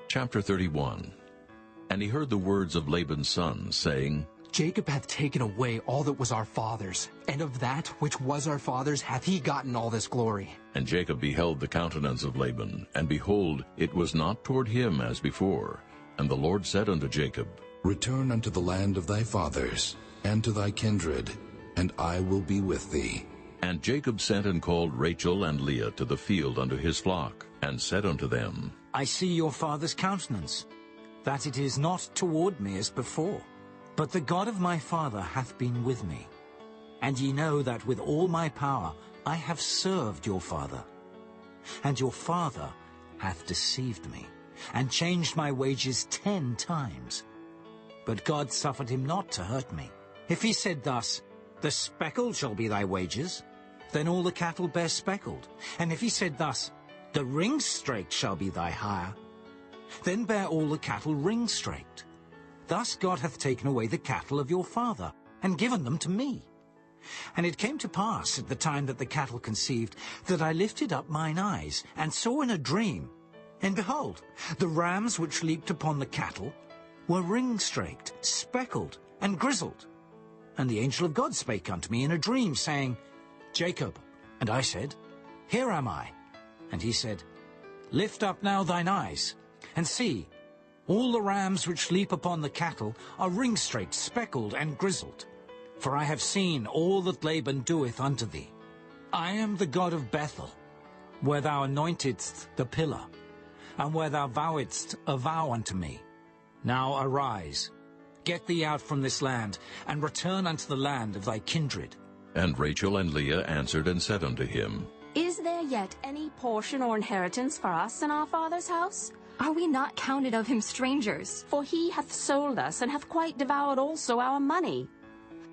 Chapter 31. And he heard the words of Laban's son, saying, Jacob hath taken away all that was our father's, and of that which was our father's hath he gotten all this glory. And Jacob beheld the countenance of Laban, and behold, it was not toward him as before. And the Lord said unto Jacob, Return unto the land of thy fathers, and to thy kindred, and I will be with thee. And Jacob sent and called Rachel and Leah to the field unto his flock, and said unto them, I see your father's countenance, that it is not toward me as before. But the God of my father hath been with me. And ye know that with all my power I have served your father. And your father hath deceived me, and changed my wages 10 times. But God suffered him not to hurt me. If he said thus, The speckled shall be thy wages, then all the cattle bear speckled. And if he said thus, The ring-straked shall be thy hire, then bear all the cattle ring-straked. Thus God hath taken away the cattle of your father, and given them to me. And it came to pass at the time that the cattle conceived, that I lifted up mine eyes, and saw in a dream, and behold, the rams which leaped upon the cattle were ring-straked, speckled, and grizzled. And the angel of God spake unto me in a dream, saying, Jacob. And I said, Here am I. And he said, Lift up now thine eyes, and see, all the rams which leap upon the cattle are ring-straked, speckled, and grizzled. For I have seen all that Laban doeth unto thee. I am the God of Bethel, where thou anointedst the pillar, and where thou vowedst a vow unto me. Now arise, get thee out from this land, and return unto the land of thy kindred. And Rachel and Leah answered and said unto him, Is there yet any portion or inheritance for us in our father's house? Are we not counted of him strangers? For he hath sold us, and hath quite devoured also our money.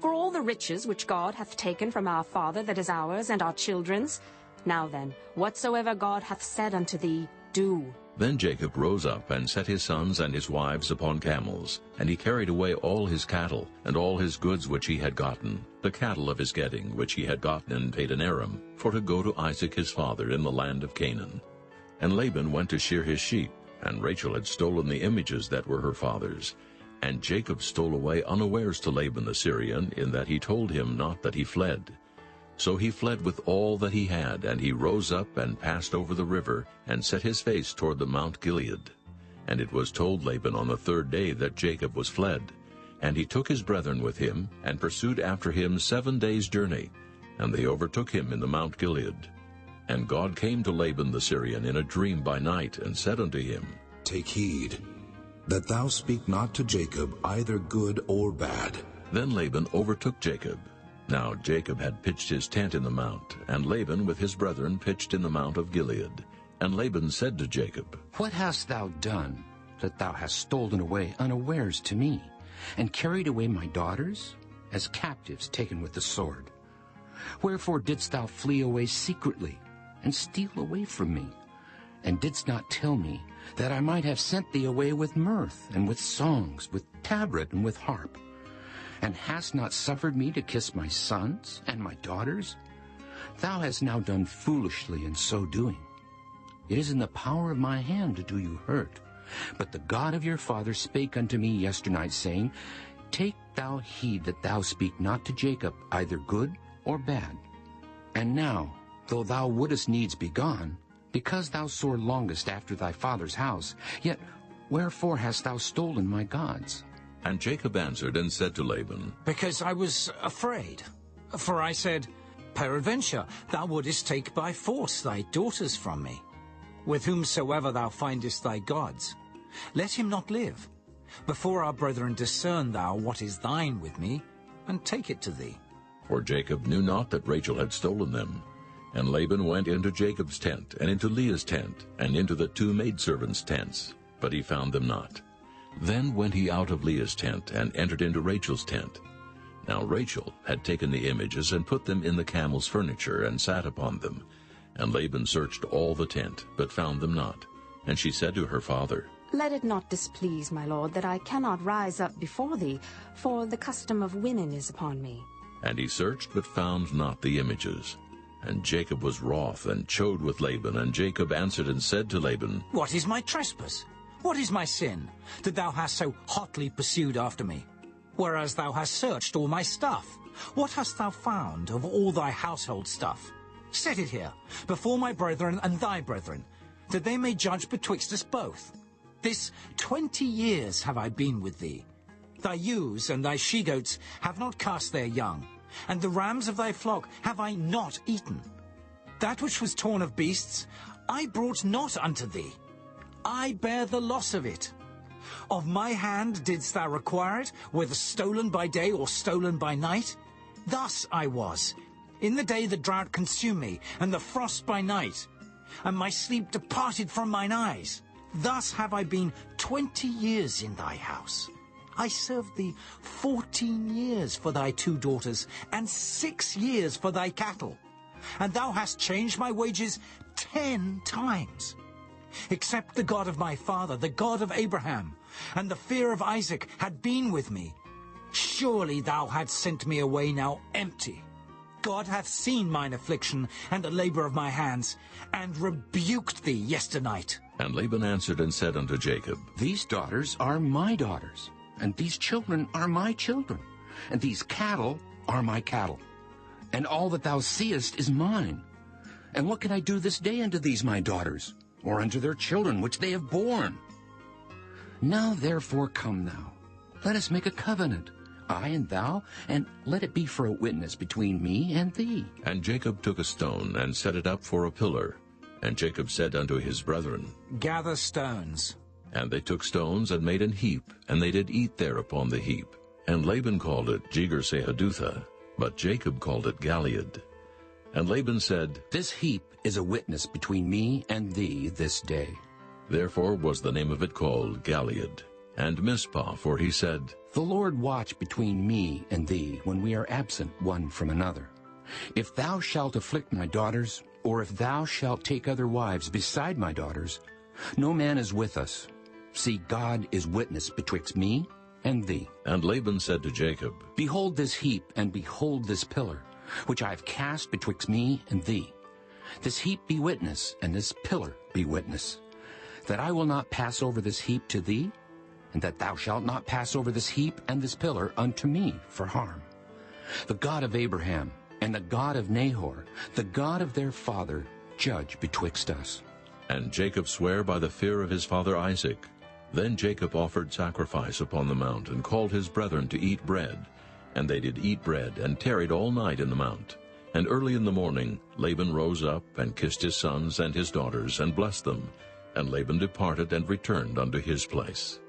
For all the riches which God hath taken from our father, that is ours and our children's. Now then, whatsoever God hath said unto thee, do. Then Jacob rose up, and set his sons and his wives upon camels, and he carried away all his cattle, and all his goods which he had gotten, the cattle of his getting, which he had gotten in Padan-aram, for to go to Isaac his father in the land of Canaan. And Laban went to shear his sheep, and Rachel had stolen the images that were her father's. And Jacob stole away unawares to Laban the Syrian, in that he told him not that he fled. So he fled with all that he had, and he rose up and passed over the river, and set his face toward the Mount Gilead. And it was told Laban on the 3rd day that Jacob was fled. And he took his brethren with him, and pursued after him 7 days' journey, and they overtook him in the Mount Gilead. And God came to Laban the Syrian in a dream by night, and said unto him, Take heed, that thou speak not to Jacob either good or bad. Then Laban overtook Jacob. Now Jacob had pitched his tent in the mount, and Laban with his brethren pitched in the mount of Gilead. And Laban said to Jacob, What hast thou done, that thou hast stolen away unawares to me, and carried away my daughters, as captives taken with the sword? Wherefore didst thou flee away secretly, and steal away from me, and didst not tell me, that I might have sent thee away with mirth, and with songs, with tabret, and with harp? And hast not suffered me to kiss my sons and my daughters? Thou hast now done foolishly in so doing. It is in the power of my hand to do you hurt. But the God of your father spake unto me yesternight, saying, Take thou heed that thou speak not to Jacob either good or bad. And now, though thou wouldest needs be gone, because thou sore longest after thy father's house, yet wherefore hast thou stolen my gods? And Jacob answered and said to Laban, Because I was afraid. For I said, Peradventure thou wouldest take by force thy daughters from me. With whomsoever thou findest thy gods, let him not live. Before our brethren discern thou what is thine with me, and take it to thee. For Jacob knew not that Rachel had stolen them. And Laban went into Jacob's tent, and into Leah's tent, and into the 2 maidservants' tents, but he found them not. Then went he out of Leah's tent, and entered into Rachel's tent. Now Rachel had taken the images, and put them in the camel's furniture, and sat upon them. And Laban searched all the tent, but found them not. And she said to her father, Let it not displease, my lord, that I cannot rise up before thee, for the custom of women is upon me. And he searched, but found not the images. And Jacob was wroth, and chode with Laban. And Jacob answered and said to Laban, What is my trespass? What is my sin, that thou hast so hotly pursued after me? Whereas thou hast searched all my stuff. What hast thou found of all thy household stuff? Set it here, before my brethren and thy brethren, that they may judge betwixt us both. This 20 years have I been with thee. Thy ewes and thy she-goats have not cast their young, and the rams of thy flock have I not eaten. That which was torn of beasts I brought not unto thee. I bear the loss of it. Of my hand didst thou require it, whether stolen by day or stolen by night? Thus I was. In the day the drought consumed me, and the frost by night, and my sleep departed from mine eyes. Thus have I been 20 years in thy house. I served thee 14 years for thy 2 daughters, and 6 years for thy cattle. And thou hast changed my wages 10 times. Except the God of my father, the God of Abraham, and the fear of Isaac had been with me, surely thou hadst sent me away now empty. God hath seen mine affliction and the labor of my hands, and rebuked thee yesternight. And Laban answered and said unto Jacob, These daughters are my daughters, and these children are my children, and these cattle are my cattle, and all that thou seest is mine. And what can I do this day unto these my daughters, or unto their children which they have borne? Now therefore come thou, let us make a covenant, I and thou, and let it be for a witness between me and thee. And Jacob took a stone, and set it up for a pillar. And Jacob said unto his brethren, Gather stones. And they took stones, and made an heap, and they did eat there upon the heap. And Laban called it Jegar-sahadutha, but Jacob called it Galeed. And Laban said, This heap is a witness between me and thee this day. Therefore was the name of it called Galeed. And Mizpah, for he said, The Lord watch between me and thee when we are absent one from another. If thou shalt afflict my daughters, or if thou shalt take other wives beside my daughters, no man is with us. See, God is witness betwixt me and thee. And Laban said to Jacob, Behold this heap, and behold this pillar, which I have cast betwixt me and thee. This heap be witness, and this pillar be witness, that I will not pass over this heap to thee, and that thou shalt not pass over this heap and this pillar unto me for harm. The God of Abraham and the God of Nahor, the God of their father, judge betwixt us. And Jacob sware by the fear of his father Isaac. Then Jacob offered sacrifice upon the mount, and called his brethren to eat bread. And they did eat bread, and tarried all night in the mount. And early in the morning Laban rose up, and kissed his sons and his daughters, and blessed them. And Laban departed and returned unto his place.